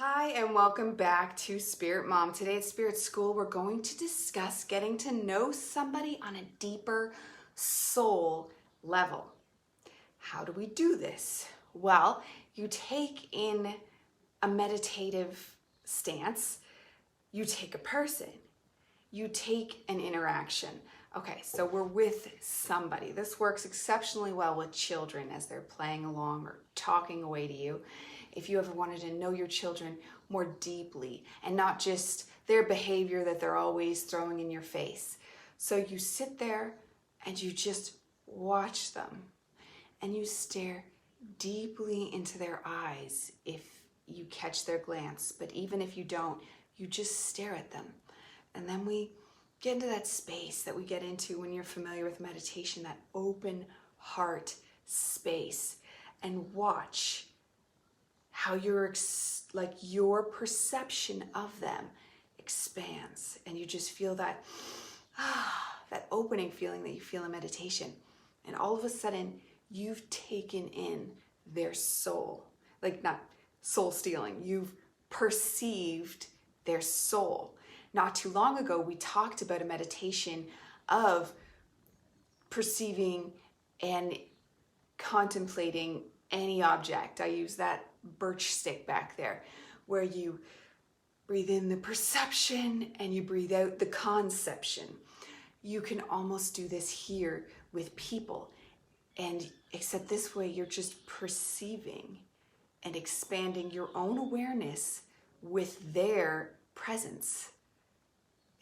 Hi, and welcome back to Spirit Mom. Today at Spirit School, we're going to discuss getting to know somebody on a deeper soul level. How do we do this? Well, you take in a meditative stance, you take a person, you take an interaction. Okay, so we're with somebody. This works exceptionally well with children as they're playing along or talking away to you. If you ever wanted to know your children more deeply and not just their behavior that they're always throwing in your face. So you sit there and you just watch them and you stare deeply into their eyes if you catch their glance. But even if you don't, you just stare at them. And then we get into that space that we get into when you're familiar with meditation, that open heart space, and watch how your perception of them expands, and you just feel that that opening feeling that you feel in meditation. And all of a sudden you've taken in their soul, like not soul stealing, you've perceived their soul. Not too long ago, we talked about a meditation of perceiving and contemplating any object. I use that birch stick back there, where you breathe in the perception and you breathe out the conception. You can almost do this here with people, and except this way you're just perceiving and expanding your own awareness with their presence.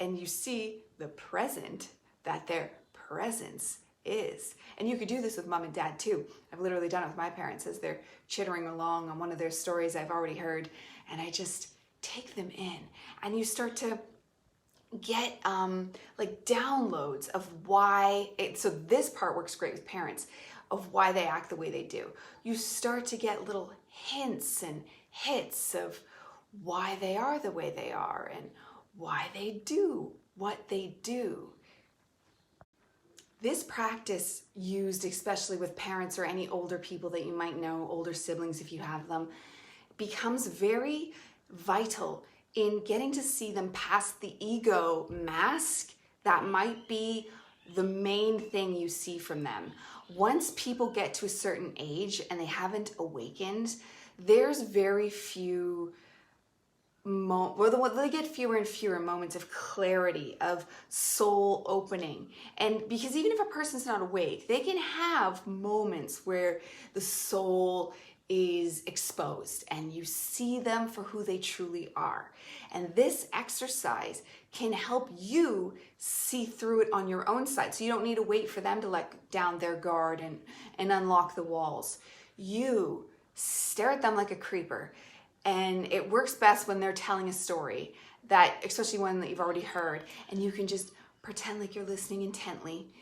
And you see the present that their presence is. And you could do this with mom and dad too. I've literally done it with my parents as they're chittering along on one of their stories I've already heard, and I just take them in, and you start to get like downloads of why so this part works great with parents, of why they act the way they do. You start to get little hints and hits of why they are the way they are and why they do what they do. This practice, used especially with parents or any older people that you might know, older siblings if you have them, becomes very vital in getting to see them past the ego mask that might be the main thing you see from them. Once people get to a certain age and they haven't awakened, there's very few they get fewer and fewer moments of clarity, of soul opening. And because even if a person's not awake, they can have moments where the soul is exposed and you see them for who they truly are. And this exercise can help you see through it on your own side. So you don't need to wait for them to let down their guard and unlock the walls. You stare at them like a creeper. And it works best when they're telling a story, that, especially one that you've already heard, and you can just pretend like you're listening intently.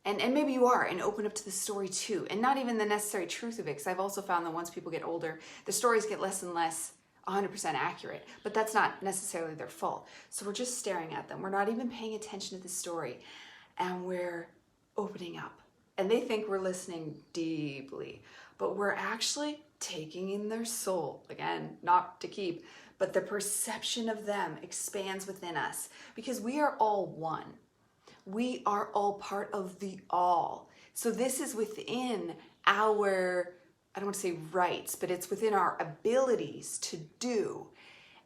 And maybe you are, and open up to the story too. And not even the necessary truth of it, because I've also found that once people get older, the stories get less and less 100% accurate. But that's not necessarily their fault. So we're just staring at them. We're not even paying attention to the story. And we're opening up. And they think we're listening deeply. But we're actually taking in their soul. Again, not to keep, but the perception of them expands within us, because we are all one. We are all part of the all. So this is within our, I don't want to say rights, but it's within our abilities to do.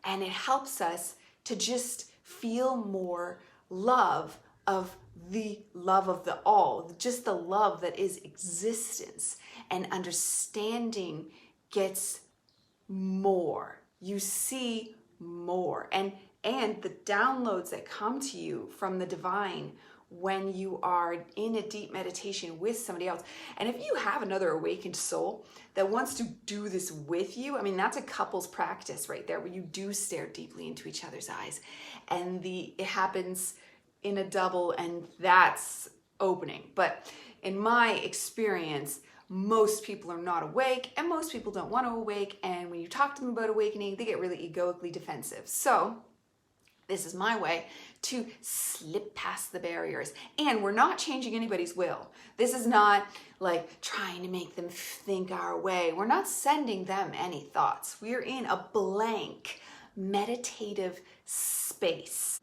And it helps us to just feel more love of the all, just the love that is existence. And understanding gets more. You see more. And the downloads that come to you from the divine when you are in a deep meditation with somebody else. And if you have another awakened soul that wants to do this with you, I mean, that's a couple's practice right there, where you do stare deeply into each other's eyes. And it happens in a double, and that's opening. But in my experience, most people are not awake, and most people don't want to awake. And when you talk to them about awakening, they get really egoically defensive. So This is my way to slip past the barriers. And we're not changing anybody's will. This is not like trying to make them think our way. We're not sending them any thoughts. We're in a blank meditative space.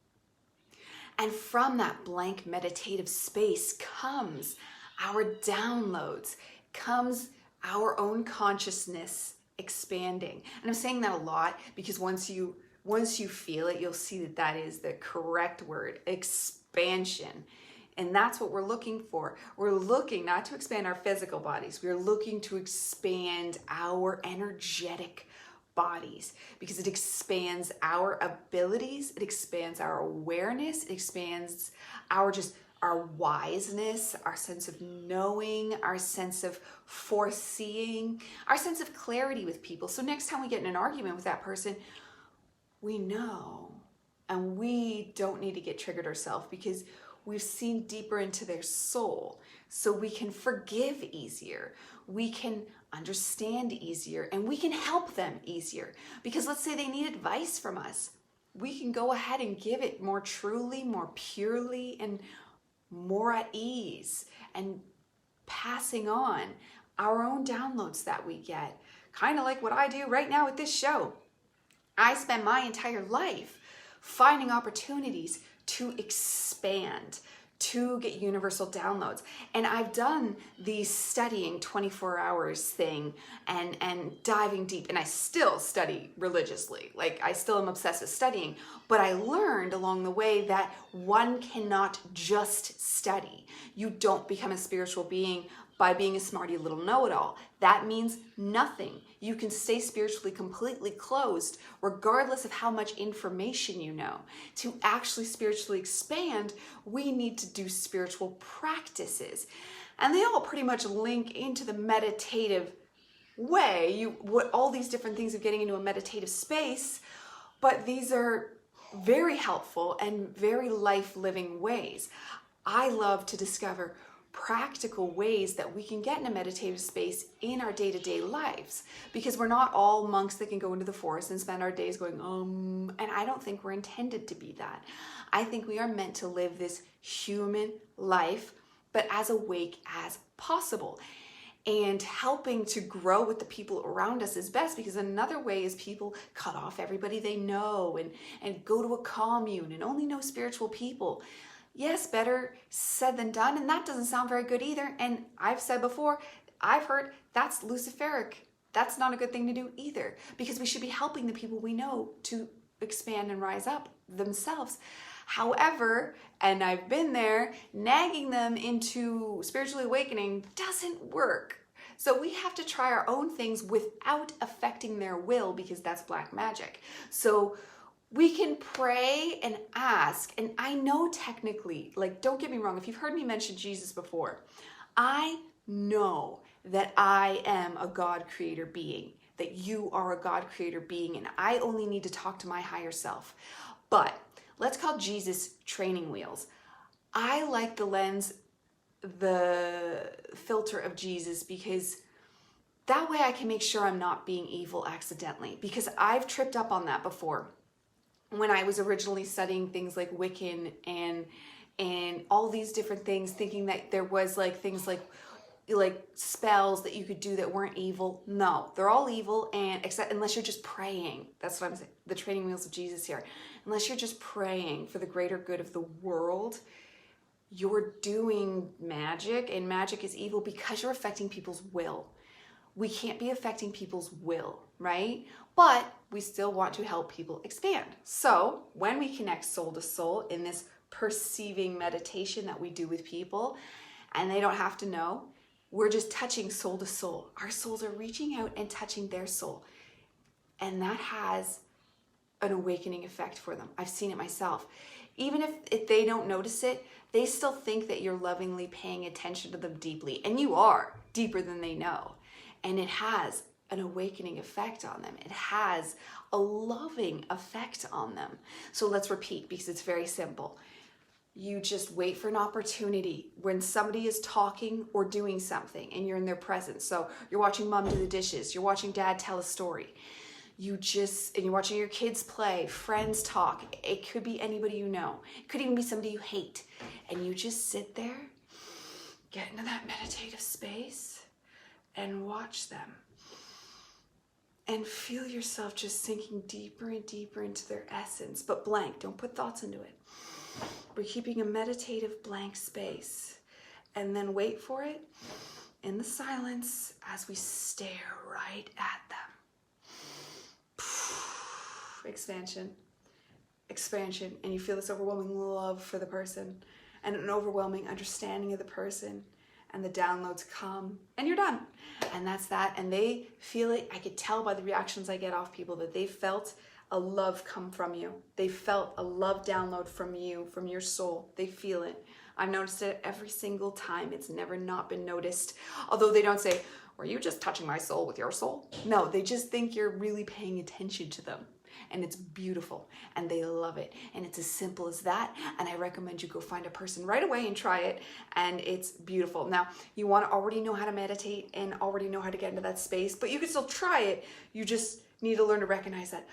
And from that blank meditative space comes our downloads, comes our own consciousness expanding. And I'm saying that a lot because once you feel it, you'll see that that is the correct word, expansion. And that's what we're looking for. We're looking not to expand our physical bodies. We're looking to expand our energetic bodies because it expands our abilities, it expands our awareness, it expands our wiseness, our sense of knowing, our sense of foreseeing, our sense of clarity with people. So next time we get in an argument with that person, we know, and we don't need to get triggered ourselves because we've seen deeper into their soul. So we can forgive easier, we can understand easier, and we can help them easier. Because let's say they need advice from us. We can go ahead and give it more truly, more purely, and more at ease, and passing on our own downloads that we get. Kind of like what I do right now with this show. I spend my entire life finding opportunities to expand, to get universal downloads. And I've done the studying 24 hours thing and diving deep, and I still study religiously. Like, I still am obsessed with studying, but I learned along the way that one cannot just study. You don't become a spiritual being by being a smarty little know-it-all. That means nothing. You can stay spiritually completely closed regardless of how much information you know. To actually spiritually expand, we need to do spiritual practices. And they all pretty much link into the meditative way, all these different things of getting into a meditative space, but these are very helpful and very life-living ways. I love to discover practical ways that we can get in a meditative space in our day-to-day lives, because we're not all monks that can go into the forest and spend our days going and I don't think we're intended to be that. I think we are meant to live this human life, but as awake as possible, and helping to grow with the people around us is best, because another way is people cut off everybody they know and go to a commune and only know spiritual people. Yes, better said than done, and that doesn't sound very good either. And I've said before, I've heard that's Luciferic. That's not a good thing to do either, because we should be helping the people we know to expand and rise up themselves. However, and I've been there, nagging them into spiritually awakening doesn't work. So we have to try our own things without affecting their will, because that's black magic. So we can pray and ask, and I know technically, like, don't get me wrong, if you've heard me mention Jesus before, I know that I am a God creator being, that you are a God creator being, and I only need to talk to my higher self. But let's call Jesus training wheels. I like the lens, the filter of Jesus, because that way I can make sure I'm not being evil accidentally, because I've tripped up on that before. When I was originally studying things like Wiccan and all these different things, thinking that there was like things like spells that you could do that weren't evil. No, they're all evil, and except unless you're just praying. That's what I'm saying. The training wheels of Jesus here. Unless you're just praying for the greater good of the world, you're doing magic, and magic is evil because you're affecting people's will. We can't be affecting people's will, right? But we still want to help people expand. So when we connect soul to soul in this perceiving meditation that we do with people, and they don't have to know, we're just touching soul to soul. Our souls are reaching out and touching their soul. And that has an awakening effect for them. I've seen it myself. Even if they don't notice it, they still think that you're lovingly paying attention to them deeply. And you are, deeper than they know. And it has an awakening effect on them. It has a loving effect on them. So let's repeat, because it's very simple. You just wait for an opportunity when somebody is talking or doing something and you're in their presence. So you're watching mom do the dishes, you're watching dad tell a story. and you're watching your kids play, friends talk. It could be anybody you know. It could even be somebody you hate. And you just sit there, get into that meditative space, and watch them. And feel yourself just sinking deeper and deeper into their essence, but blank. Don't put thoughts into it. We're keeping a meditative blank space. And then wait for it in the silence as we stare right at them. Expansion, expansion, and you feel this overwhelming love for the person and an overwhelming understanding of the person, and the downloads come and you're done. And that's that. And they feel it. I could tell by the reactions I get off people that they felt a love come from you. They felt a love download from you, from your soul. They feel it. I've noticed it every single time. It's never not been noticed. Although they don't say, were you just touching my soul with your soul? No, they just think you're really paying attention to them. And it's beautiful, and they love it. And it's as simple as that. And I recommend you go find a person right away and try it. And it's beautiful. Now, you want to already know how to meditate and already know how to get into that space, but you can still try it. You just need to learn to recognize that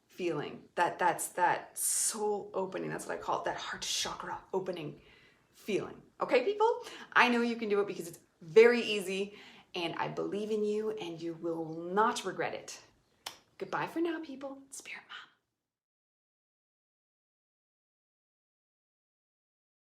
feeling, that's that soul opening. That's what I call it, that heart chakra opening feeling. Okay, people? I know you can do it because it's very easy, and I believe in you, and you will not regret it. Goodbye for now, people. Spirit Mom.